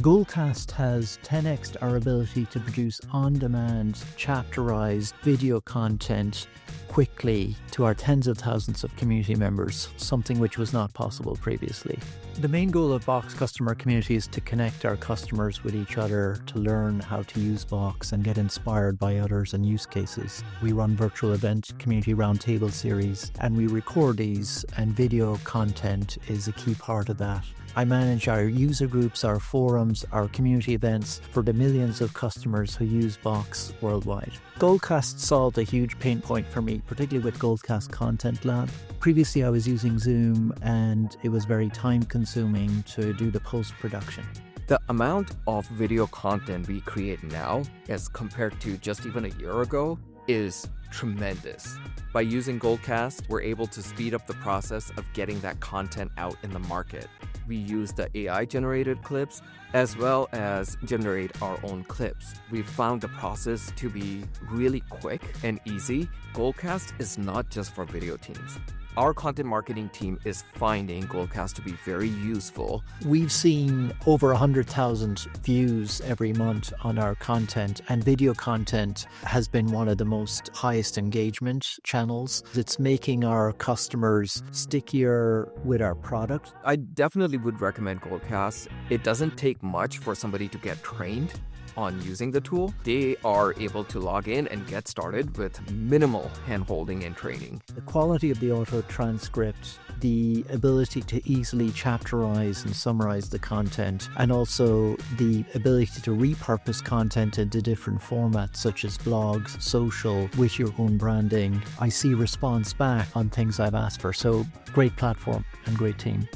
Goldcast has 10x'd our ability to produce on-demand, chapterized video content quickly to our tens of thousands of community members, something which was not possible previously. The main goal of Box Customer Community is to connect our customers with each other, to learn how to use Box and get inspired by others and use cases. We run virtual event, community roundtable series, and we record these, and video content is a key part of that. I manage our user groups, our forums, our community events for the millions of customers who use Box worldwide. Goldcast solved a huge pain point for me, particularly with Goldcast Content Lab. Previously, I was using Zoom and it was very time-consuming to do the post-production. The amount of video content we create now, as compared to just even a year ago, is tremendous. By using Goldcast, we're able to speed up the process of getting that content out in the market. We use the AI-generated clips as well as generate our own clips. We've found the process to be really quick and easy. Goldcast is not just for video teams. Our content marketing team is finding Goldcast to be very useful. We've seen over 100,000 views every month on our content, and video content has been one of the most highest engagement channels. It's making our customers stickier with our product. I definitely would recommend Goldcast. It doesn't take much for somebody to get trained on using the tool. They are able to log in and get started with minimal hand-holding and training. The quality of the auto transcript, the ability to easily chapterize and summarize the content, and also the ability to repurpose content into different formats such as blogs, social, with your own branding. I see response back on things I've asked for. So great platform and great team.